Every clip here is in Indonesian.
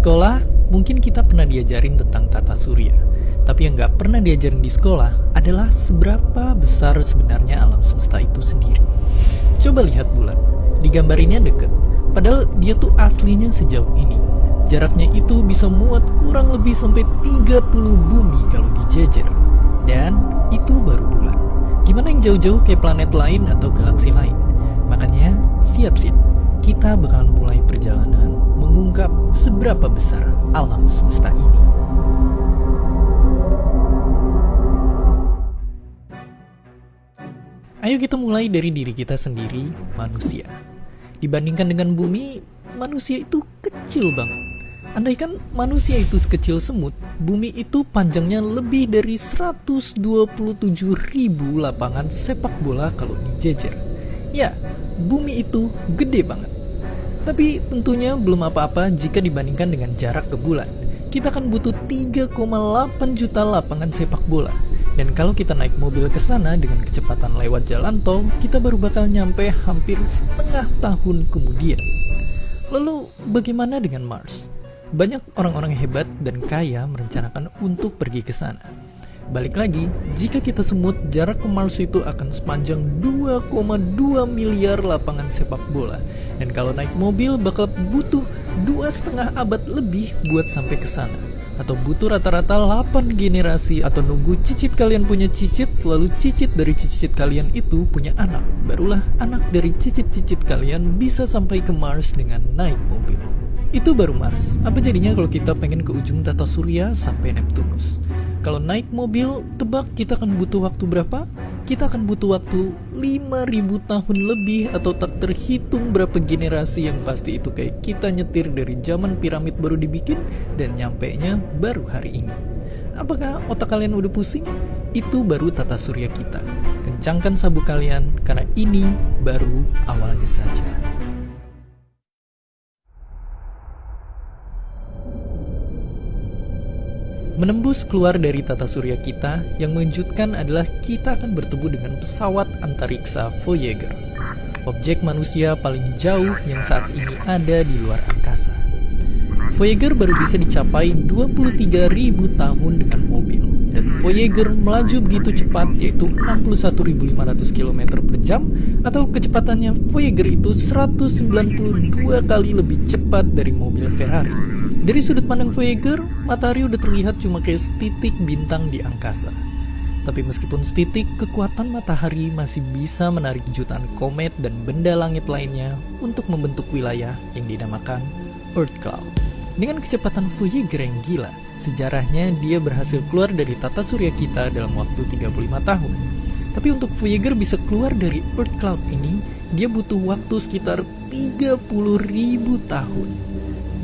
sekolah, mungkin kita pernah diajarin tentang tata surya. Tapi yang nggak pernah diajarin di sekolah adalah seberapa besar sebenarnya alam semesta itu sendiri. Coba lihat bulan, digambarinnya deket, padahal dia tuh aslinya sejauh ini. Jaraknya itu bisa muat kurang lebih sampai 30 bumi kalau dijejer. Dan itu baru bulan. Gimana yang jauh-jauh kayak planet lain atau galaksi lain? Makanya siap-siap, kita bakalan mulai perjalanan mengungkap seberapa besar alam semesta ini. Ayo kita mulai dari diri kita sendiri, manusia. Dibandingkan dengan bumi, manusia itu kecil banget. Andaikan manusia itu sekecil semut, bumi itu panjangnya lebih dari 127.000 lapangan sepak bola kalau dijejer. Ya, bumi itu gede banget. Tapi tentunya belum apa-apa jika dibandingkan dengan jarak ke bulan. Kita akan butuh 3,8 juta lapangan sepak bola. Dan kalau kita naik mobil ke sana dengan kecepatan lewat jalan tol, kita baru bakal nyampe hampir setengah tahun kemudian. Lalu bagaimana dengan Mars? Banyak orang-orang hebat dan kaya merencanakan untuk pergi ke sana. Balik lagi, jika kita semut, jarak ke Mars itu akan sepanjang 2,2 miliar lapangan sepak bola. Dan kalau naik mobil bakal butuh 2,5 abad lebih buat sampai ke sana. Atau butuh rata-rata 8 generasi, atau nunggu cicit kalian punya cicit, lalu cicit dari cicit kalian itu punya anak. Barulah anak dari cicit-cicit kalian bisa sampai ke Mars dengan naik mobil. Itu baru Mars. Apa jadinya kalau kita pengen ke ujung tata surya sampai Neptunus? Kalau naik mobil, tebak kita akan butuh waktu berapa? Kita akan butuh waktu 5.000 tahun lebih, atau tak terhitung berapa generasi yang pasti itu kayak kita nyetir dari zaman piramid baru dibikin dan nyampenya baru hari ini. Apakah otak kalian udah pusing? Itu baru tata surya kita. Kencangkan sabuk kalian karena ini baru awalnya saja. Menembus keluar dari tata surya kita, yang mengejutkan adalah kita akan bertemu dengan pesawat antariksa Voyager, objek manusia paling jauh yang saat ini ada di luar angkasa. Voyager baru bisa dicapai 23.000 tahun dengan mobil, dan Voyager melaju begitu cepat, yaitu 61.500 km per jam, atau kecepatannya Voyager itu 192 kali lebih cepat dari mobil Ferrari. Dari sudut pandang Voyager, matahari udah terlihat cuma kayak setitik bintang di angkasa. Tapi meskipun setitik, kekuatan matahari masih bisa menarik jutaan komet dan benda langit lainnya untuk membentuk wilayah yang dinamakan Earth Cloud. Dengan kecepatan Voyager yang gila, sejarahnya dia berhasil keluar dari tata surya kita dalam waktu 35 tahun. Tapi untuk Voyager bisa keluar dari Earth Cloud ini, dia butuh waktu sekitar 30.000 tahun.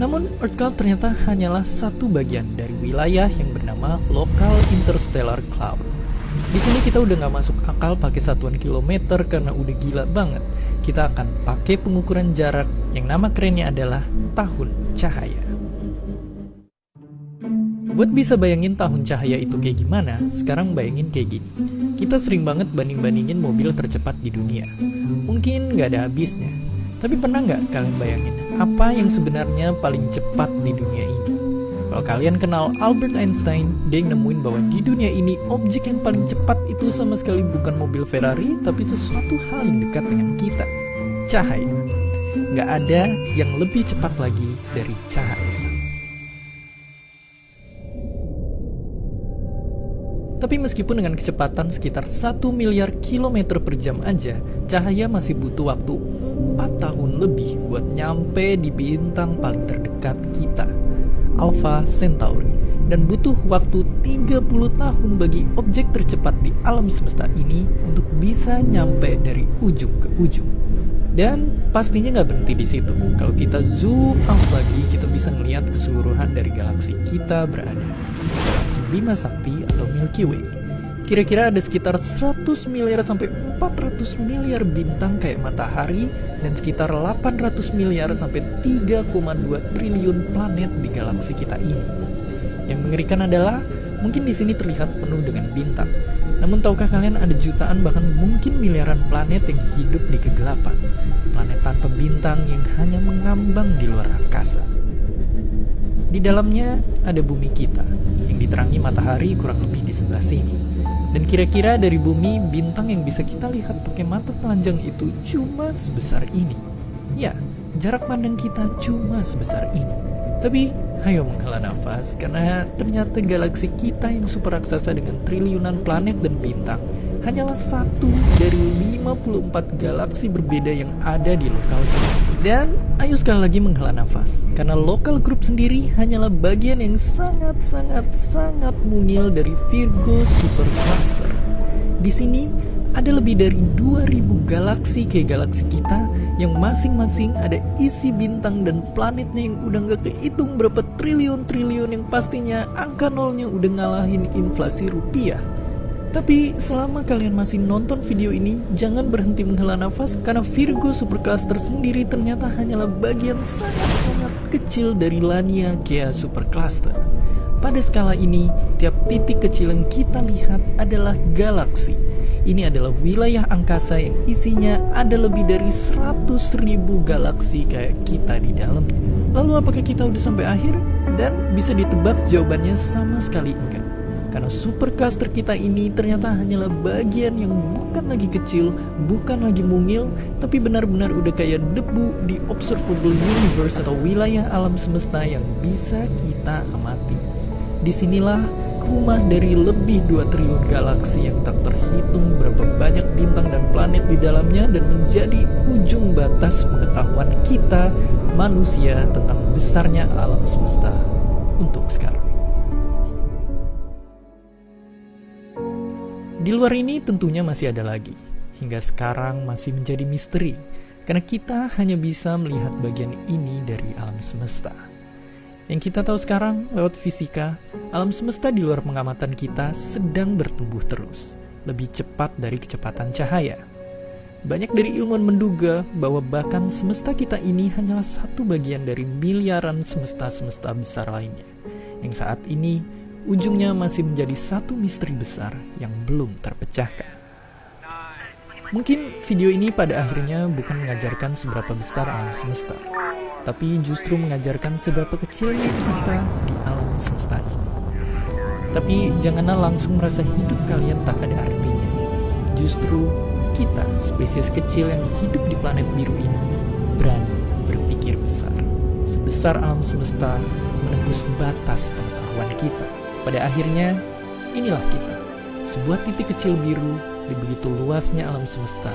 Namun, Earth Cloud ternyata hanyalah satu bagian dari wilayah yang bernama Local Interstellar Cloud. Di sini kita udah nggak masuk akal pakai satuan kilometer karena udah gila banget. Kita akan pakai pengukuran jarak yang nama kerennya adalah tahun cahaya. Buat bisa bayangin tahun cahaya itu kayak gimana, sekarang bayangin kayak gini. Kita sering banget banding-bandingin mobil tercepat di dunia. Mungkin nggak ada habisnya. Tapi pernah nggak kalian bayangin apa yang sebenarnya paling cepat di dunia ini? Kalau kalian kenal Albert Einstein, dia yang nemuin bahwa di dunia ini objek yang paling cepat itu sama sekali bukan mobil Ferrari, tapi sesuatu hal yang dekat dengan kita, cahaya. Nggak ada yang lebih cepat lagi dari cahaya. Tapi meskipun dengan kecepatan sekitar 1 miliar kilometer per jam aja, cahaya masih butuh waktu 4 tahun lebih buat nyampe di bintang paling terdekat kita, Alpha Centauri. Dan butuh waktu 30 tahun bagi objek tercepat di alam semesta ini untuk bisa nyampe dari ujung ke ujung. Dan pastinya nggak berhenti di situ. Kalau kita zoom out lagi, kita bisa ngelihat keseluruhan dari galaksi kita berada. Galaksi Bima Sakti atau Milky Way. Kira-kira ada sekitar 100 miliar sampai 400 miliar bintang kayak matahari, dan sekitar 800 miliar sampai 3,2 triliun planet di galaksi kita ini. Yang mengerikan adalah mungkin di sini terlihat penuh dengan bintang. Namun tahukah kalian ada jutaan bahkan mungkin miliaran planet yang hidup di kegelapan. Planet tanpa bintang yang hanya mengambang di luar angkasa. Di dalamnya ada bumi kita, yang diterangi matahari kurang lebih di sebelah sini. Dan kira-kira dari bumi, bintang yang bisa kita lihat pakai mata telanjang itu cuma sebesar ini. Ya, jarak pandang kita cuma sebesar ini. Tapi, ayo menghela nafas, karena ternyata galaksi kita yang super raksasa dengan triliunan planet dan bintang hanyalah satu dari 54 galaksi berbeda yang ada di lokal group. Dan ayo sekali lagi menghela nafas, karena lokal group sendiri hanyalah bagian yang sangat mungil dari Virgo Supercluster. Di sini ada lebih dari 2000 galaksi kayak galaksi kita yang masing-masing ada isi bintang dan planetnya yang udah gak kehitung berapa triliun-triliun, yang pastinya angka nolnya udah ngalahin inflasi rupiah. Tapi selama kalian masih nonton video ini, jangan berhenti menghela nafas, karena Virgo Supercluster sendiri ternyata hanyalah bagian sangat kecil dari Laniakea Supercluster. Pada skala ini, tiap titik kecil yang kita lihat adalah galaksi. Ini adalah wilayah angkasa yang isinya ada lebih dari 100.000 galaksi kayak kita di dalamnya. Lalu apakah kita udah sampai akhir? Dan bisa ditebak jawabannya sama sekali enggak. Karena supercluster kita ini ternyata hanyalah bagian yang bukan lagi kecil, bukan lagi mungil, tapi benar-benar udah kayak debu di observable universe atau wilayah alam semesta yang bisa kita amati. Disinilah rumah dari lebih 2 triliun galaksi yang tak terhitung berapa banyak bintang dan planet di dalamnya, dan menjadi ujung batas pengetahuan kita manusia tentang besarnya alam semesta untuk sekarang. Di luar ini tentunya masih ada lagi, hingga sekarang masih menjadi misteri, karena kita hanya bisa melihat bagian ini dari alam semesta. Yang kita tahu sekarang lewat fisika, alam semesta di luar pengamatan kita sedang bertumbuh terus, lebih cepat dari kecepatan cahaya. Banyak dari ilmuwan menduga bahwa bahkan semesta kita ini hanyalah satu bagian dari miliaran semesta-semesta besar lainnya, yang saat ini ujungnya masih menjadi satu misteri besar yang belum terpecahkan. Mungkin video ini pada akhirnya bukan mengajarkan seberapa besar alam semesta, tapi justru mengajarkan seberapa kecilnya kita di alam semesta ini. Tapi janganlah langsung merasa hidup kalian tak ada artinya. Justru kita, spesies kecil yang hidup di planet biru ini, berani berpikir besar. Sebesar alam semesta menembus batas pengetahuan kita. Pada akhirnya, inilah kita, sebuah titik kecil biru di begitu luasnya alam semesta,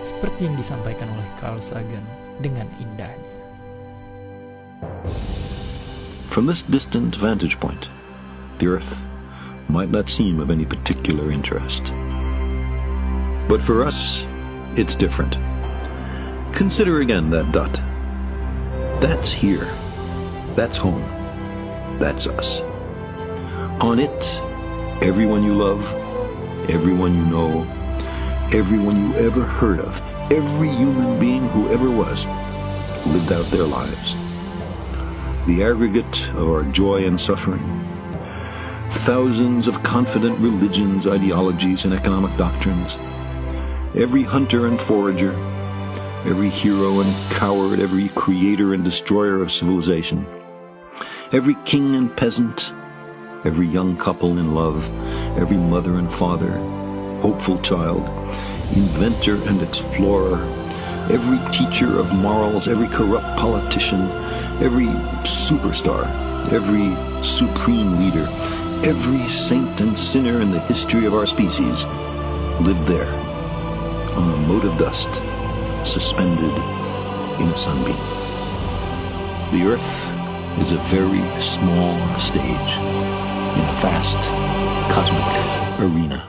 seperti yang disampaikan oleh Carl Sagan dengan indahnya. From this distant vantage point, the Earth might not seem of any particular interest. But for us, it's different. Consider again that dot. That's here. That's home. That's us. On it, everyone you love, everyone you know, everyone you ever heard of, every human being who ever was, lived out their lives. The aggregate of our joy and suffering, thousands of confident religions, ideologies, and economic doctrines, every hunter and forager, every hero and coward, every creator and destroyer of civilization, every king and peasant, every young couple in love, every mother and father, hopeful child, inventor and explorer, every teacher of morals, every corrupt politician, every superstar, every supreme leader, every saint and sinner in the history of our species lived there, on a mote of dust, suspended in a sunbeam. The Earth is a very small stage in a vast cosmic arena.